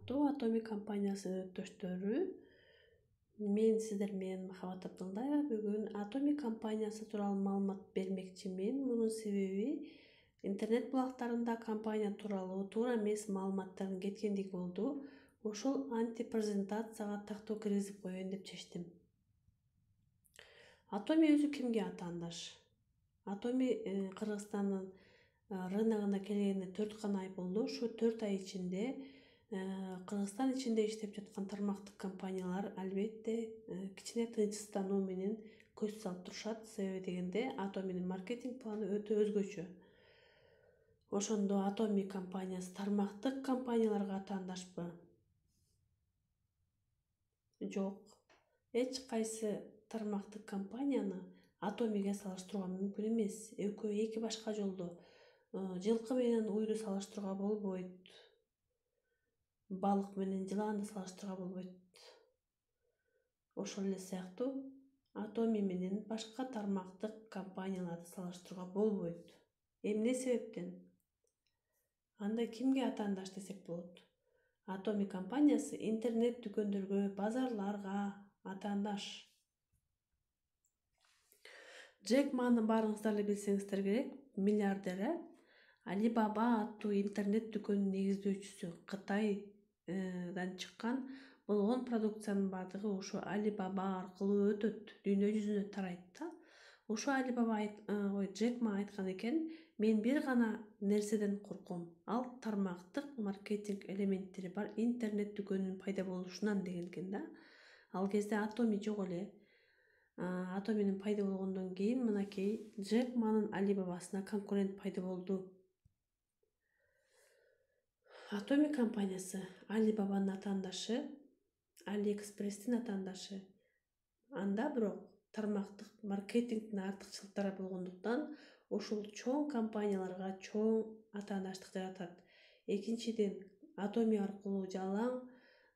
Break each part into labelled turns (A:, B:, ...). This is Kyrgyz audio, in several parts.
A: саламаттуу Atomy компаниясынын өттөштөрү. Мен сиздер менен Махабат Абдылдаева. Бүгүн Atomy компаниясы тууралуу маалымат бермекчимин. Мунун себеби интернет булактарында компания тууралуу туура эмес маалыматтардын кеткендиги болду. Ошол антипрезентацияга тактоо киргизип коеюн деп чечтим. Atomy өзү кимге атаандаш? Atomy Кыргызстандын рыногуна келгенине 4 гана ай болду. Ошо 4 ай ичинде Кыргызстан ичинде иштеп жаткан тармактык компаниялар албетте кичине тынчсыздануу менен көз салып турушат. Себеби дегенде Atomy'нин маркетинг планы өтө өзгөчө. Ошондо Atomy компаниясы тармактык компанияларга атаандашпы? Жок. Эч кайсы тармактык компанияны Atomy'ге салыштырууга мүмкүн эмес. Экөө эки башка жолдо. Жылкы менен уйду салыштырууга болбойт. Балык менен жыланды салыштырууга болбойт. Ошол эле сыяктуу Atomy менен башка тармактык компанияларды салыштырууга болбойт. Эмне себептен? Анда кимге атаандаш десек болот? Atomy компаниясы интернет дүкөндөргө, базарларга атаандаш. Джек Маны баарыңыздар эле билсеңиздер керек, миллиардер. Alibaba аттуу интернет дүкөнүнүн негиздөөчүсү, Кытайдан чыккан болгон продукциянын баардыгы ошо Alibaba аркылуу өтөт, дүйнө жүзүнө тарайт да. Ошо Джек Ма айткан экен, мен бир гана нерседен корком. Ал тармактык маркетинг элементтери бар интернет дүкөнүнүн пайда болушунан деген экен да. Ал кезде Atomy жок эле. Atomy'нин пайда болгондон кийин мынакей Джек Манын Alibaba'сына конкурент пайда болду. Atomy компаниясы Alibaba'нын атаандашы, AliExpress'тин атаандашы. Анда бирок тармактык маркетингдин артыкчылыктары болгондуктан ошол чоң компанияларга чоң атаандаштык жаратат. Экинчиден, Atomy аркылуу жалаң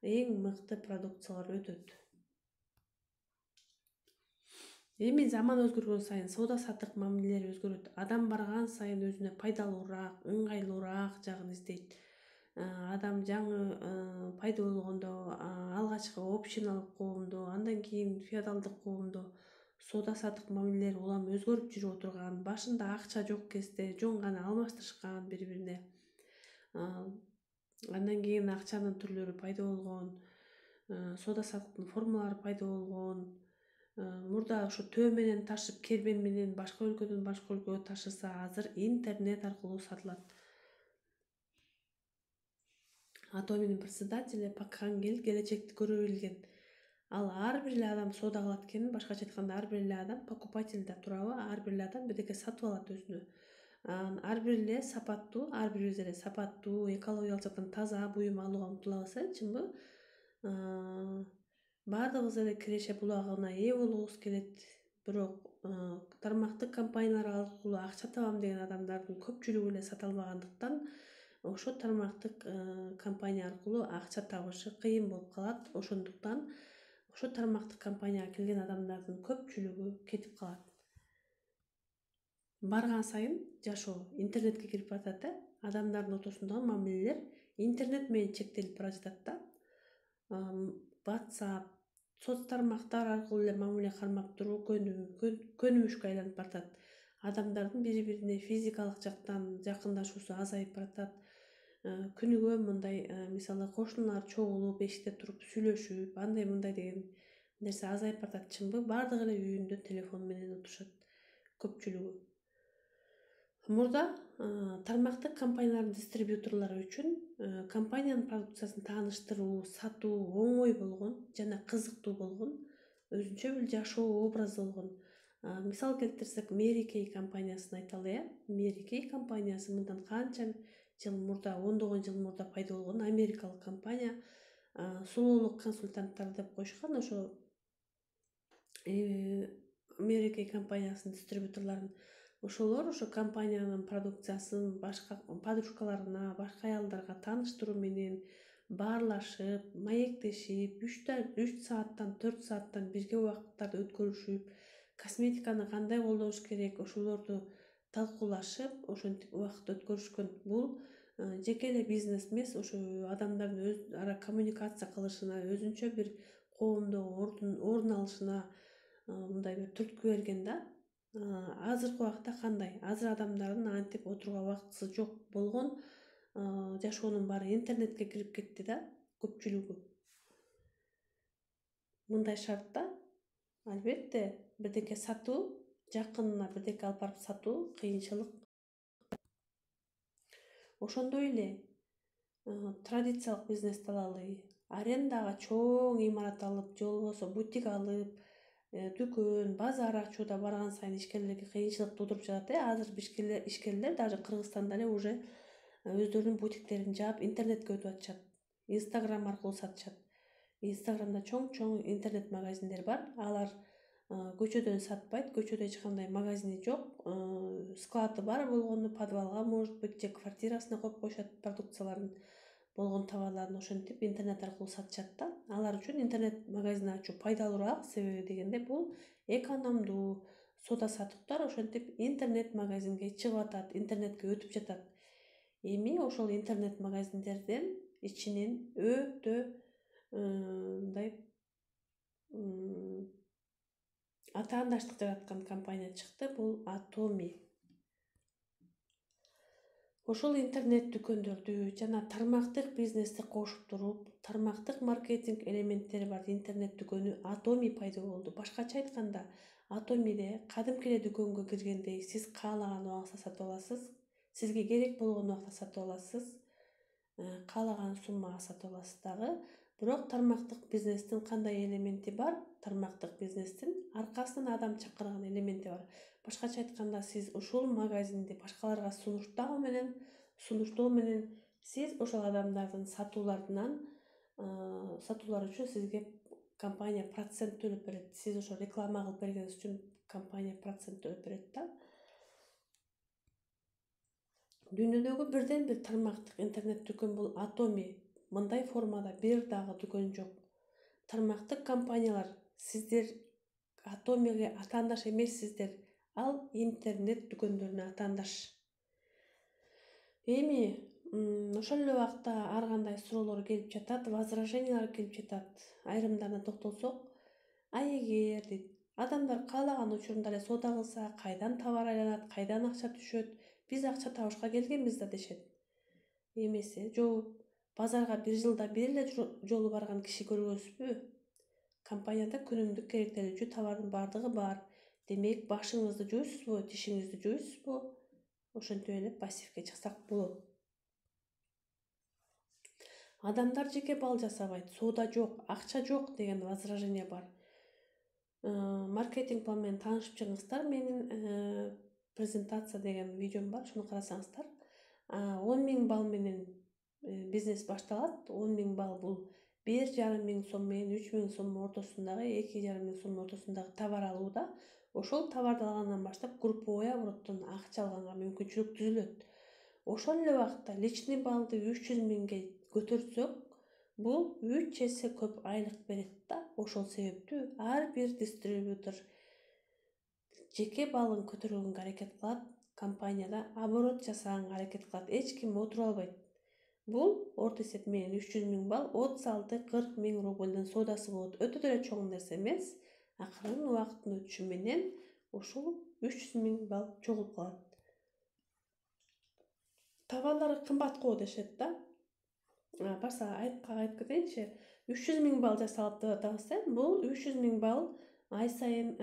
A: эң мыкты продукциялар өтөт. Эми заман өзгөргөн сайын соода саттык мамилелер өзгөрөт. Адам барган сайын өзүнө пайдалуураак, ыңгайлуураак жагын издейт. Адам жаңы пайда болгондо алгачкы опционалдык коомдо, андан кийин феодалдык коомдо соода саттык мамилелер улам өзгөрүп жүрүп отурган, башында акча жок кезде жөн гана алмаштырышкан бири-бирине. Андан кийин акчанын түрлөрү пайда болгон, соода саттыктын формалары пайда болгон. Мурда ошо төө менен ташып, кербен менен башка өлкөдөн башка өлкөгө ташыса, азыр интернет аркылуу сатылат. Atomy'нин председатели Пак Хангел келечекти көрө билген. Ал ар бир эле адам соода кылат экен, башкача айтканда ар бир эле адам покупатель да туурабы? Ар бир эле адам бирдеке сатып алат өзүнө. Ар бир эле сапаттуу, ар бирибиз эле сапаттуу, экологиялык жактан таза буюм алууга умтулабыз, чынбы? Баардыгыбыз эле киреше булагына ээ болгубуз келет. Бирок тармактык компаниялар аркылуу акча табам деген адамдардын көпчүлүгү эле сата албагандыктан ошо тармактык компания аркылуу акча табышы кыйын болуп калат. Ошондуктан ошо тармактык компанияга келген адамдардын көпчүлүгү кетип калат. Барган сайын жашоо интернетке кирип баратат. Адамдардын ортосундагы мамилелер интернет менен чектелип бара жатат да. WhatsApp, соц тармактар аркылуу эле мамиле кармап туруу көнүмүшкө айланып баратат. Адамдардын бири-бирине физикалык жактан жакындашуусу азайып баратат. Күнүгө мындай мисалы кошуналар чогулуп, эшикте туруп сүйлөшүп, андай мындай деген нерсе азайып баратат, чынбы? Баардыгы эле үйүндө телефон менен отурушат, көпчүлүгү. Мурда тармактык компаниялардын дистрибьюторлору үчүн компаниянын продукциясын тааныштыруу, сатуу оңой болгон жана кызыктуу болгон, өзүнчө бир жашоо образы болгон. Мисал келтирсек, Mary Kay компаниясын айталы. Mary Kay компаниясы мындан канча жыл мурда, ондогон жыл мурда пайда болгон америкалык компания. Сулуулук консультанттары деп коюшкан ошо Mary Kay компаниясынын дистрибьюторлорун. Ошолор ошо компаниянын продукциясын башка подружкаларына, башка аялдарга тааныштыруу менен баарлашып, маектешип, 3 сааттан 4 сааттан бирге убакыттарды өткөрүшүп, косметиканы кандай колдош керек, ошолорду талкуулашып, ошентип убакыт өткөрүшкөн. Бул жеке эле бизнес эмес, ошо адамдардын өз ара коммуникация кылышына, өзүнчө бир коомдо орун алышына мындай бир түрткү берген да. Азыркы убакта кандай? Азыр адамдардын антип отурууга убактысы жок болгон, жашоонун баары интернетке кирип кетти да, көпчүлүгү. Мындай шартта албетте бирдеке сатуу, жакынына бирдеке алып барып сатуу кыйынчылык. Ошондой эле традициялык бизнести алалы, арендага чоң имарат алып, же болбосо бутик алып, дүкөн, базар ачууда барган сайын ишкерлерге кыйынчылык туудуруп жатат. Азыр ишкерлер даже Кыргызстанда эле уже өздөрүнүн бутиктерин жаап интернетке өтүп атышат. Инстаграм аркылуу сатышат. Инстаграмда чоң интернет магазиндер бар. Алар көчөдөн сатпайт, көчөдө эч кандай магазини жок. Склады бар болгону подвалга, может быть, же квартирасына коюп коюшат продукцияларын, болгон товарларын ошентип интернет аркылуу сатышат да. Алар үчүн интернет магазин ачуу пайдалуураак, себеби дегенде бул экономдуу. Соода саттыктар ошентип интернет магазинге чыгып атат, интернетке өтүп жатат. Эми ошол интернет магазиндерден ичинен өтө мындай атаандаштык жараткан компания чыкты. Бул Atomy. Ошол интернет дүкөндөрдү жана тармактык бизнести кошуп туруп, тармактык маркетинг элементтери бар интернет дүкөнү Atomy пайда болду. Башкача айтканда, Atomy'де кадимки эле дүкөнгө киргендей сиз каалаган убакта сатып аласыз, сизге керек болгон убакта сатып аласыз, каалаган суммага сатып аласыз дагы. Бирок тармактык бизнестин кандай элементи бар? Тармактык бизнестин аркасынан адам чакырган элементи бар. Башкача айтканда, сиз ушул магазинди башкаларга сунуштоо менен сиз ошол адамдардын сатуулар үчүн сизге компания процент төлөп берет. Сиз ошо реклама кылып бергениңиз үчүн компания процент төлөп берет да. Дүйнөдөгү бирден бир тармактык интернет дүкөн бул Atomy. Мындай формада бир дагы дүкөн жок. Тармактык компаниялар, сиздер Atomy'ге атаандаш эмессиздер, ал интернет дүкөндөрүнө атаандаш. Эми ошол эле убакта ар кандай суроолор келип жатат, возражениялар келип жатат. Айрымдарына токтолсок, эгер дейт, адамдар каалаган учурунда эле соода кылса, кайдан товар айланат, кайдан акча түшөт? Биз акча табышка келгенбиз да дешет. Эмесе, жооп, базарга бир жылда бир эле жолу барган киши көргөнсүзбү? Компанияда күнүмдүк керектелүүчү товардын бардыгы бар. Демек, башыңызды жуйсузбу, тишиңизди жуйсузбу? Ошентип эле пассивге чыксак болот. Адамдар жеке бал жасабайт, соода жок, акча жок деген возражение бар. Маркетинг план менен таанышып чыгыңыздар. Менин презентация деген видеом бар, шуну карасаңыздар. 10 000 балл менен бизнес башталат. 10 000 балл бул 1,5 мың сом менен 3 000 сом ортосундагы, 2,5 мың сом ортосундагы товар алууда. Ошол товарды алгандан баштап групповой обороттон акча алганга мүмкүнчүлүк түзүлөт. Ошол эле убакта личный баллды 300 000ге көтөрсөк, бул 3 эсе көп айлык берет да. Ошол себептүү ар бир дистрибьютор жеке балын көтөргөнгө аракет кылат, компанияда оборот жасаганга аракет кылат. Эч ким отура албайт. Бул орто эсеп менен 300 000 балл 36-40 000 рубльдин соодасы болот. Өтө деле чоң нерсе эмес. Акырын убакыттын өтүшү менен ушул 300 000 балл чогулуп калат. Товарлары кымбат го дешет да. Баса айтып кетейинчи. 300 000 балл жасалып деп атабыз. Бул 300 000 балл ай сайын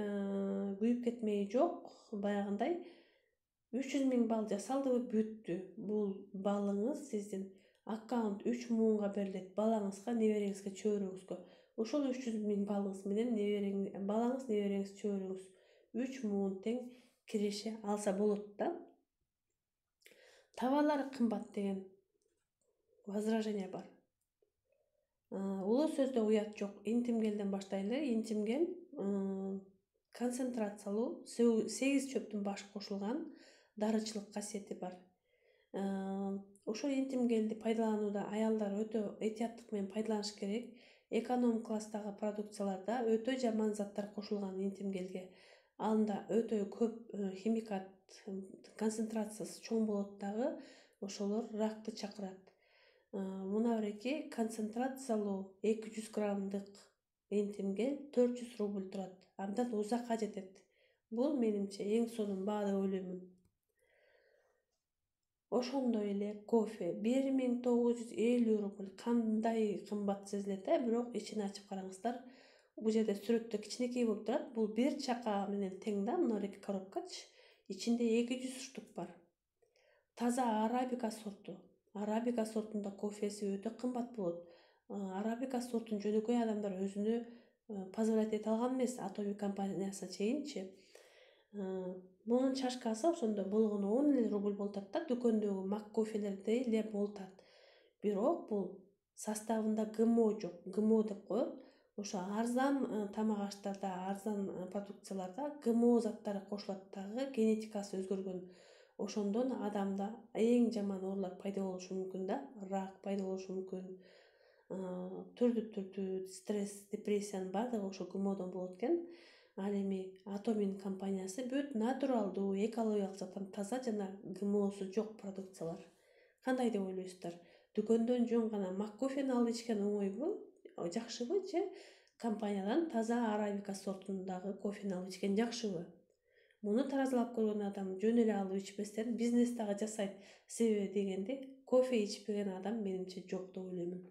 A: күйүп кетмеги жок. Баягындай 300 000 балл жасалдыбы бүттү. Бул баллыңыз сиздин аккаунт 3 муунга берилет. Балаңызга, небереңизге, чөбөрөңүзгө. Ошол 300 000 баллыңыз менен балаңыз, небереңиз, чөбөрөңүз 3 муун тең киреше алса болот да. Товарлары кымбат деген возражение бар. Улуу сөздө уят жок. Интимгелден баштайлы. Интимгел концентрациялуу 8 чөптүн башы кошулган дарычылык касиети бар. Ошол интимгелди пайдаланууда аялдар өтө этияттык менен пайдаланыш керек. Эконом класстагы продукцияларда өтө жаман заттар кошулган интимгелге. Анда өтө көп химикат концентрациясы чоң болот дагы. ошолор ракты чакырат. Мына бирки концентрациялуу 200 граммдык энтемгел 400 рубль турат. Абдан узакка жетет. Бул менимче эң сонун баа деп ойлоймун. Ошондой эле кофе 1950 рубль. Кандай кымбат сезилет, бирок ичин ачып караңыздар. Бул жерде сүрөттө кичинекей болуп турат. Бул бир чака менен тең да, мына бирки коробкачы. Ичинде 200 штук бар. Таза арабика сорту. Арабика сортунда кофеси өтө кымбат болот. Арабика сортун жөнөкөй адамдар өзүнө позволять эте алган эмес, Atomy компаниясына чейинчи. Мунун чашкасы ошондо болгону 10 рубль болуп атат да, дүкөндөгү мак кофелердей эле болуп атат. Бирок бул составында ГМО жок. ГМО деп коет. Ошо арзан тамак аштарда, арзан продукцияларда ГМО заттары кошулат дагы, генетикасы өзгөргөн. Ошондон адамда эң жаман оорулар пайда болушу мүмкүн да, рак пайда болушу мүмкүн. Түрдүү стресс, депрессиянын баардыгы ошо ГМОдон болот экен. Ал эми Atomy компаниясы бүт натуралдуу, экологиялык жактан таза жана ГМОсу жок продукциялар. Кандай деп ойлойсуздар? Дүкөндөн жөн гана мак кофени алып ичкен оңойбу, жакшыбы же компаниядан таза арабика сортундагы кофени алып ичкен жакшыбы? Муну таразалап көргөн адам жөн эле алып ичпестен бизнес дагы жасайт. Себеби дегенде кофе ичпеген адам менимче жок деп ойлоймун.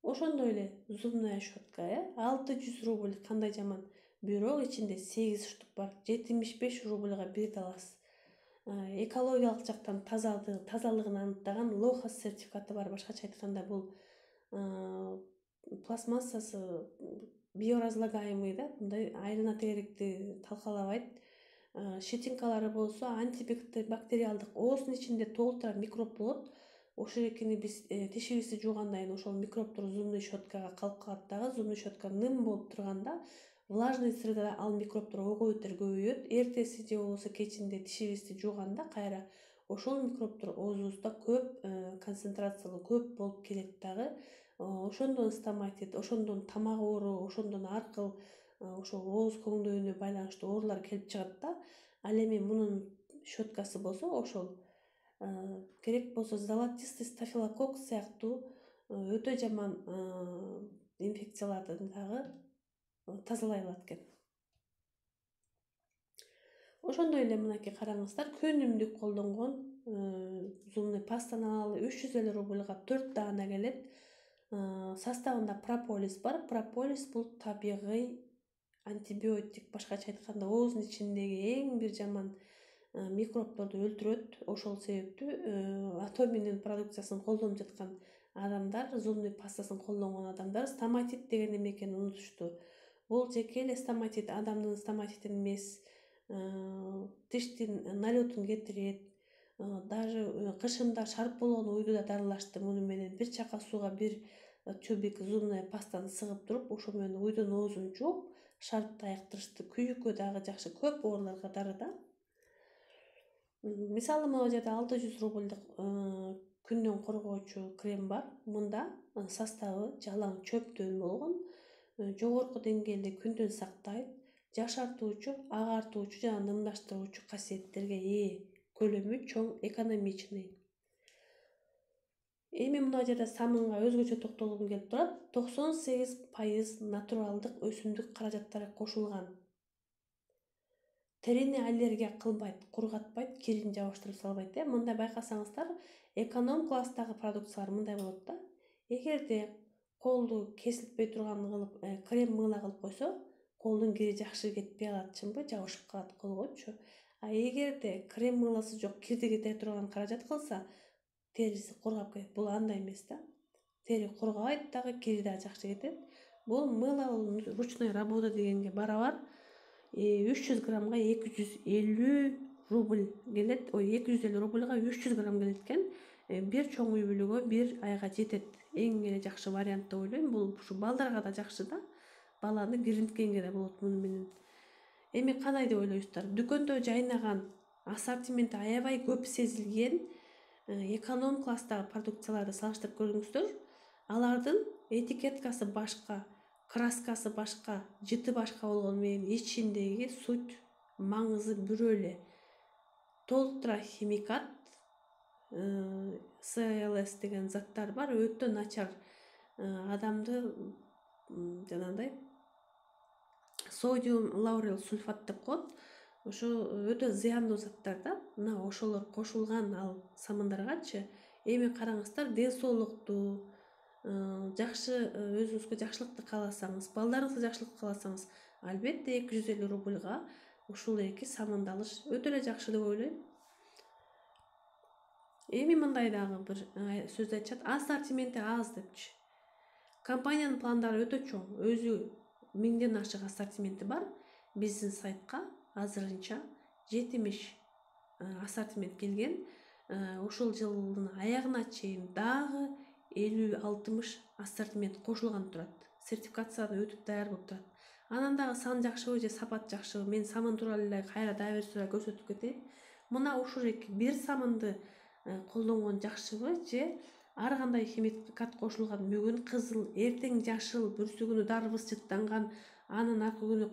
A: Ошондой эле зубная щетка, 600 рубль, кандай жаман. Бирок ичинде 8 штук бар. 75 рубльга бир аласыз. Экологиялык жактан тазалыгын аныктаган Лохас сертификаты бар. Башкача айтканда бул пластмассасы биоразлагаемый да, мындай айылына тегеректи талкалабайт. Щетинкалары болсо антибактериалдык, оозунун ичинде толтура микроб болот. Ошол экени биз тишибизди жуугандан кийин ошол микробдор зубный щеткага калып калат дагы. Зубный щетка ным болуп турганда влажный средада ал микробдор ого бетер көбөйөт. Эртеси же болбосо кечинде тишибизди жууганда кайра ошол микробдор оозубузда көп концентрациялуу көп болуп келет дагы. Ошондон стоматит, ошондон тамак оору, ошондон ар кыл ошо ооз көңдөйүнө байланыштуу оорулар келип чыгат да. Ал эми мунун щеткасы болсо ошол керек болсо золотистый стафилококк сыяктуу өтө жаман инфекциялардан дагы тазалай алат экен. Ошондой эле мынакей караңыздар, күнүмдүк колдонгон зубный пастаны алалы 350 рубльга 4 даана келет. Составында прополис бар. Прополис бул табигый антибиотик, башкача айтканда оозунун ичиндеги эң бир жаман микробдорду өлтүрөт. Ошол себептүү Atomy'нин продукциясын колдонуп жаткан адамдар, зубный пастасын колдонгон адамдар стоматит деген эме экенин унутушту. Бул жеке эле стоматит, адамдын стоматитин эмес, тиштин налетун кетирет. Даже кышында шарп болгон уйду да дарылашты муну менен. Бир чака сууга бир тюбик зубная пастаны сыгып туруп, ошо менен уйдун оозун жууп, шарпты айыктырышты. Күйүккө дагы жакшы, көп ооруларга дары да. Мисалы могу жерде 600 рубльдык күндөн коргоочу крем бар. Мында составы жалаң чөптөн болгон, жогорку деңгээлде күндөн сактайт, жашартуучу, агартуучу жана нымдаштыруучу касиеттерге ээ, көлөмү чоң, экономичный. Эми мына жерде самынга өзгөчө токтолгум келип турат. 98% натуралдык өсүмдүк каражаттары кошулган. Терини аллергия кылбайт, кургатпайт, кирин жабыштырып салбайт. Мындай байкасаңыздар, эконом класстагы продукциялар мындай болот да. Эгерде колду кесилбей турган кылып крем мыла кылып койсо, колдун кири жакшы кетпей калат, чынбы, жабышып калат колгочу. А эгерде крем мыласы жок, кирди кетире турган каражат кылса, териси кургап кетет. Бул андай эмес да. Тери кургабайт дагы, кири дагы жакшы кетет. Бул мыло ручной работа дегенге барабар. 300 граммга 250 рубль келет. 250 рубльга 300 грамм келет экен. Бир чоң үй бүлөгө бир айга жетет. Эң эле жакшы вариант деп ойлойм. Бул ушу балдарга да жакшы да. Баланы киринткенге да болот муну менен. Эми кандай деп ойлойсуздар? Дүкөндө жайнаган, ассортименти аябай көп сезилген эконом класстагы продукцияларды салыштырып көрүңүздөр. Алардын этикеткасы башка, краскасы башка, жыты башка болгону менен ичиндеги суть, маңызы бирөө эле. Толтура химикат, CLS деген заттар бар, өтө начар адамды жанагындай содиум лаурил сульфат деп коет. Ошо өтө зыяндуу заттар да. Мына ошолор кошулган ал самындаргачы эми караңыздар, ден соолукту жакшы, өзүңүзгө жакшылыкты кааласаңыз, балдарыңызга жакшылыкты кааласаңыз, албетте 250 рубльга ушул эки самынды алыш өтө эле жакшы деп ойлойм. Эми мындай дагы бир сөз айтышат, ассортименти аз депчи. Компаниянын пландары өтө чоң, өзү 1000ден ашык ассортименти бар. Биздин сайтка азырынча 70 ассортимент келген. Ушул жылдын аягына чейин дагы 50-60 ассортимент кошулган турат. Сертификациядан өтүп даяр болуп турат. Анан дагы сан жакшыбы же сапат жакшыбы, мен самын тууралуу эле кайра дагы бир сураа көрсөтүп кетейин. Мына ушул эки бир самынды колдонгон жакшыбы же ар кандай химикат кошулган бүгүн кызыл, эртең жашыл, бүрсүгүнү дарбыз жыттанган, анын аркы күнү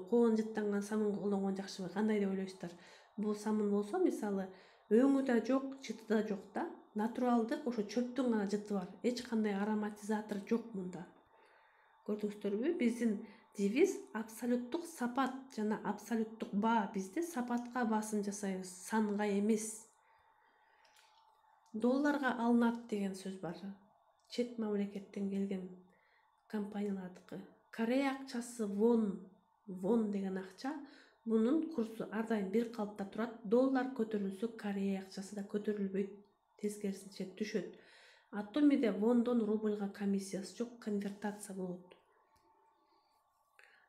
A: коон жыттанган самын колдонгон жакшыбы? Кандай деп ойлойсуздар? Бул самын болсо, мисалы, өңү да жок, жыты да жок да. Натуралдык, ошо чөптүн гана жыты бар. Эч кандай ароматизатор жок мында. Көрдүңүздөрбү? Биздин девиз абсолюттук сапат жана абсолюттук баа. Бизде сапатка басым жасайбыз, санга эмес. Долларга алынат деген сөз бар. Чет мамлекеттен келген компаниялардыкы. Корея акчасы вон деген акча. Bunun kursu ар дайым бир калыпта турат. Доллар көтөрүлсө, Корея акчасы да көтөрүлбөйт, тескерисинче түшөт. Атомиде вондон рубльга комиссиясы жок, конвертация болот.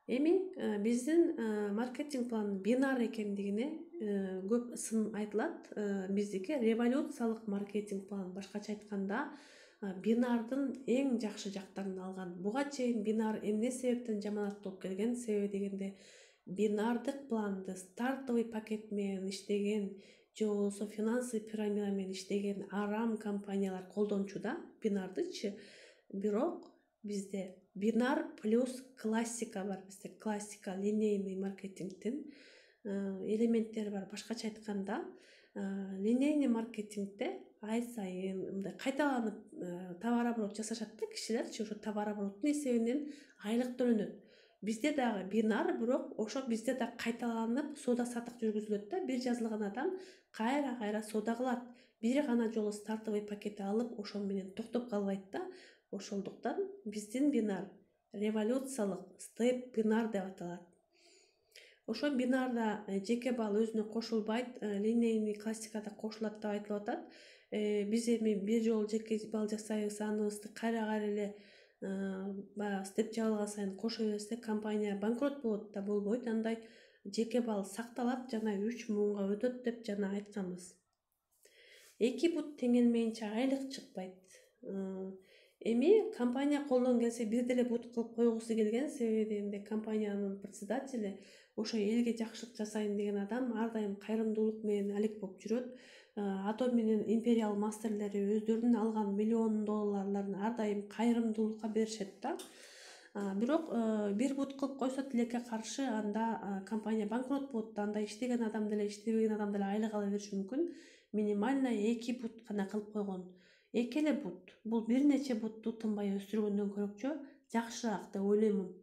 A: Эми биздин маркетинг план бинар экендигине көп сын айтылат. Биздики революциялык маркетинг план. Башкача айтканда, бинардын эң жакшы жактарын алган. Буга чейин бинар эмне себептен жаман атталып келген? Себеби дегенде бинардык планды стартовый пакет менен иштеген же болбосо финансовый пирамида менен иштеген арам компаниялар колдончу да бинардычы. Бирок бизде бинар плюс классика бар. Бизде классика линейный маркетингдин элементтери бар. Башкача айтканда, линейный маркетингде ай сайын мындай кайталанып товар оборот жасашат да кишилерчи. Ошо товар обороттун эсебинен айлык төлөнөт. Bizde dagы бинар, бирок ошо bizde да кайталанып соода сатык жүргүзүлөт да. Бир жазылган адам кайра соода кылат. Бир гана жолу стартовый пакет алып, ошол менен токтоп калбайт да. Ошондуктан биздин бинар революциялык степ бинар деп аталат. Ошо бинарда жеке бал өзүнө кошулбайт, линейный классикада кошулат деп айтылып атат. Биз эми бир жолу жеке бал жасайбыз, аныбызды кайра эле баягы степ жабылган сайын кошо берсек, компания банкрот болот да, болбойт. Андай жеке бал сакталат жана 3 муңга өтөт деп жана айтканбыз. Эки бут теңелмейинче айлык чыкпайт. Эми компания колдон келсе бир деле бут кылып койгусу келген, себеби дегенде компаниянын председатели ошо элге жакшылык жасайын деген адам ар дайым кайрымдуулук менен алек болуп жүрөт. Атом менен империал мастерлери өздөрүнүн алган миллион долларларын ар дайым кайрымдуулукка беришет да. Бирок бир бут кылып койсо тилекке каршы, анда компания банкрот болот да. Анда иштеген адам деле, иштебеген адам деле айлык ала бериши мүмкүн. Минимально 2 бут гана кылып койгон. Эки эле бут. Бул бир нече бутту тынбай өстүргөндөн көрөкчө жакшыраак деп ойлоймун.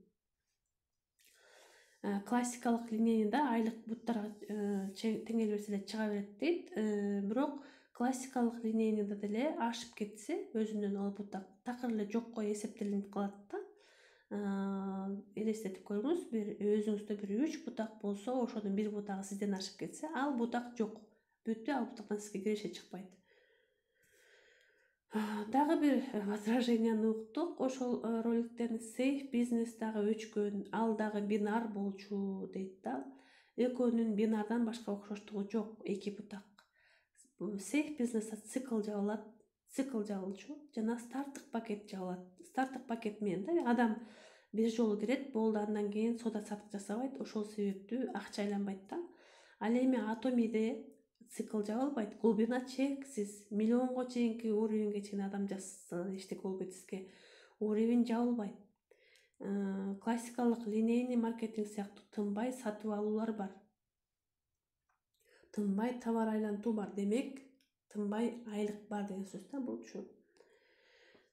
A: Классикалык линейда айлык буттарга теңел берсе эле чыга берет дейт. Бирок классикалык линейда деле ашып кетсе, өзүнөн ал бутак такыр эле жокко эсептелинип калат да. Элестетип көрүңүз, бир өзүңүздө бир 3 бутак болсо, ошонун бир бутагы сизден ашып кетсе, ал бутак жок. Бүттү, ал бутактан сизге киреше чыкпайт. Дагы бир возраженияны уктук. Ошол роликтен сейф бизнес дагы өчкөн, ал дагы бинар болчу дейт да. Экөөнүн бинардан башка окшоштугу жок, эки бутак. Сейф бизнесте цикл жабылчу жана старттык пакет жабылат. Старттык пакет менен да адам бир жолу кирет, болду, андан кийин соода сатык жасабайт. Ошол себептүү акча айланбайт да. Ал эми Атомиде цикл жабылбайт. Глубина чексиз, миллионго чейинки уровеньге чейин адам жазса эчтеке болбойт сизге. Уровень жабылбайт. Классикалык линейный маркетинг сыяктуу тынбай сатып алуулар бар. Тынбай товар айлантуу бар. Демек, тынбай айлык бар деген сөз да бул ушу.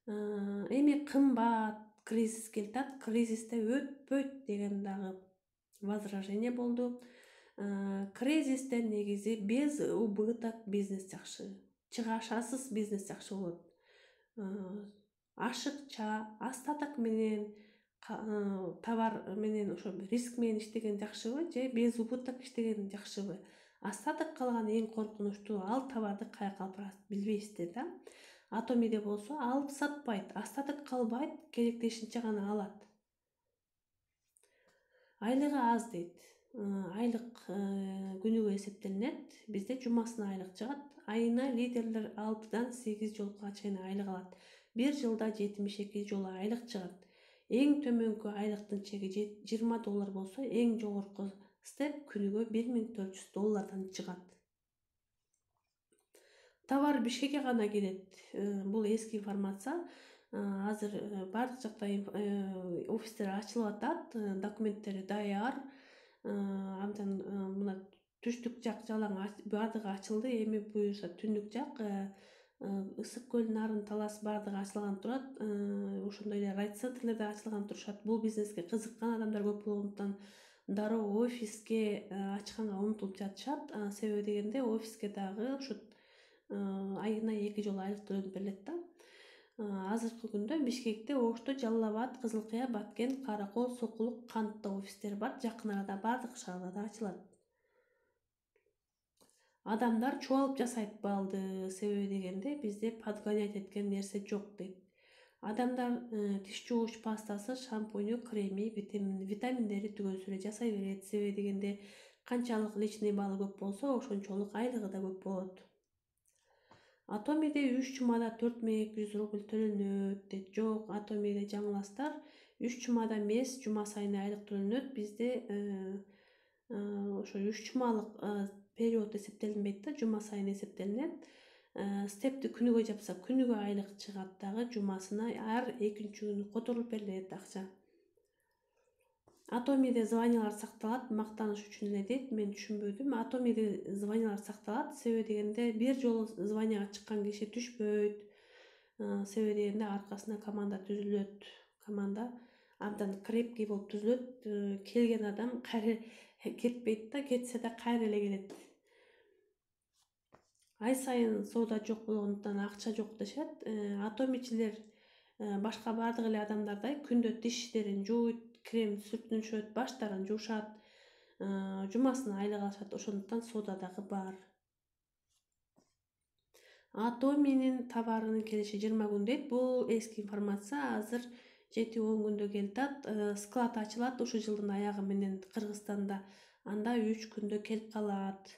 A: Эми кымбат, кризис келатат, кризисте өтпөйт деген дагы возражение болду. Кризисте негизи без убыток бизнес жакшы, чыгашасыз бизнес жакшы болот. Ашыкча, остаток менен товар менен ошо риск менен иштеген жакшыбы же без убыток иштеген жакшыбы? Остаток калган эң коркунучтуу, ал товарды каяка алып барат билбейсиздер да. Атомиде болсо алып сатпайт, остаток калбайт, керектешинче гана алат. Айлыгы аз дейт. Айлык күнүгө эсептелинет. Бизде жумасына айлык чыгат. Айына лидерлер 6-8 жолуга чейин айлык алат. Bir жылда 72 жолу айлык чыгат. Эң төмөнкү айлыктын чеги $20 болсо, эң жогорку степ күнүгө $1400 чыгат. Товар Бишкекке гана келет. Бул эски информация. Азыр бардык жакта офистер ачылып атат, документтери даяр. Абдан мына түштүк жак жалаң бардыгы ачылды. Эми буюрса түндүк жак Ысык көл, Нарын, Талас бардыгы ачылган турат. Ошондой эле райцентрлерде ачылган турушат. Бул бизнеске кызыккан адамдар көп болгондуктан дароо офиске ачканга умтулуп жатышат. Себеби дегенде офиске дагы ушу айына 2 жолу айлык төлөнүп берилет да. Азыркы күндө Бишкекте, Ошто, Жалал Абад, Кызыл Кыя, Баткен, Каракол, Сокулук, Кантта офистер бар. Жакын арада бардык шаарларда ачылат. Адамдар чуалып жасайт балды, себеби дегенде бизде подгонять эткен нерсе жок дейт. Адамдар тиш жуугуч пастасы, шампуню, креми, витаминдери түгөнсү эле жасай берет. Себеби дегенде канчалык личный балы көп болсо, ошончолук айлыгы да көп болот. Атомиде 3 жумада 4200 рубль төлөнөт дейт. Жок, Атомиде жаңыласыздар. 3 жумада эмес, жума сайын айлык төлөнөт. Бизде ошо 3 жумалык период эсептелинбейт да, жума сайын эсептелинет. Степти күнүгө жапса, күнүгө айлык чыгат дагы, жумасына ар 2-күнү которулуп берилет акча. Атомиде званиялар сакталат, мактаныш үчүн эле дейт. Мен түшүнбөдүм. Атомиде званиялар сакталат, себеби дегенде бир жолу званияга чыккан киши түшпөйт. Себеби дегенде аркасына команда түзүлөт. Команда абдан крепкий болуп түзүлөт. Келген адам кайра кетпейт да, кетсе да кайра эле келет. Ай сайын соода жок болгондуктан акча жок дешет. Атомичилер башка бардык эле адамдардай күндө тиштерин жууйт, крем сүртүнүшөт, баштарын жуушат, жумасына айлык алышат. Ошондуктан соода дагы бар. Атоминин товарынын келиши 20 күн дейт. Бул эски информация. Азыр 7-10 күндө келатат. Склад ачылат ушул жылдын аягы менен Кыргызстанда. Анда 3 күндө келип калат.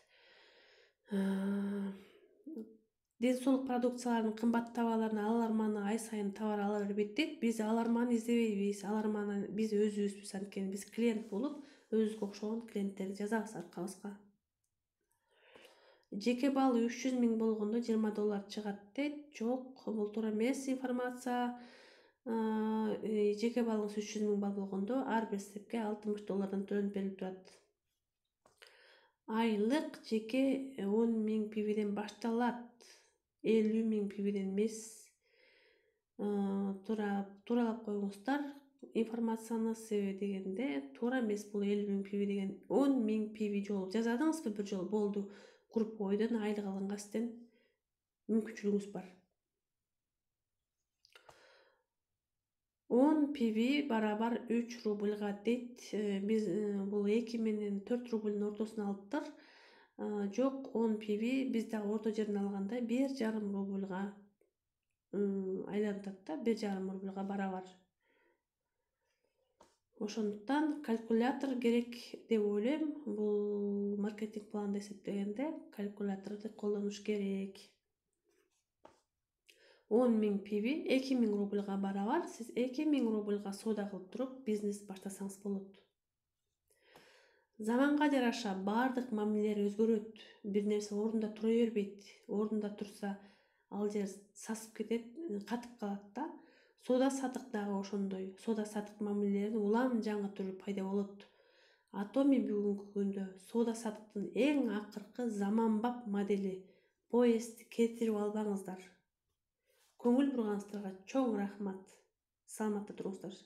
A: Ден соолук продукцияларынын кымбат товарларын аларманы ай сайын товар ала бербейт дейт. Биз аларманы издебейбиз. Аларманы биз өзүбүзбүз, анткени биз клиент болуп, өзүбүзгө окшогон клиенттерди жазабыз аркабызга. Жеке бал 300 000 болгондо $20 чыгат дейт. Жок, бул туура эмес информация. Жеке балыңыз 300 000 бал болгондо ар бир степке $60 төлөнүп берилип турат. Айлык жеке 10 000 пивден башталат. 50 000 пивден эмес. Тууралап коюңуздар информацияны, себеби дегенде туура эмес бул 50 000 пиви деген. 10 000 пиви жолу жазадыңызбы бир жолу? Болду. Групповойдон айлык алганга сизден мүмкүнчүлүгүңүз бар. 10 пиви барабар 3 рубльга дейт. Биз бул 2 менен 4 рубльдин ортосуна алыптыр. Жок, 10 пиви биз дагы орто жерин алганда 1,5 рубльга айланат да, 1,5 рубльга барабар. Ошондуктан калькулятор керек деп ойлойм. Бул маркетинг планды эсептегенде калькуляторду колдонуш керек. 10 000 пиви 2 000 рубльга барабар. Сиз 2 000 рубльга соода кылып туруп бизнес баштасаңыз болот. Заманга жараша бардык мамилелер өзгөрөт. Бир нерсе ордунда тура бербейт. Ордунда турса ал жер сасып кетет, катып калат да. Соода сатык дагы ошондой. Соода сатык мамилелеринин улам жаңы түрү пайда болот. Атоми бүгүнкү күндө соода сатыктын эң акыркы заманбап модели поездди кетирип албаңыздар. Көңүл бурганыңыздарга чоң рахмат. Саламатта туруңуздар.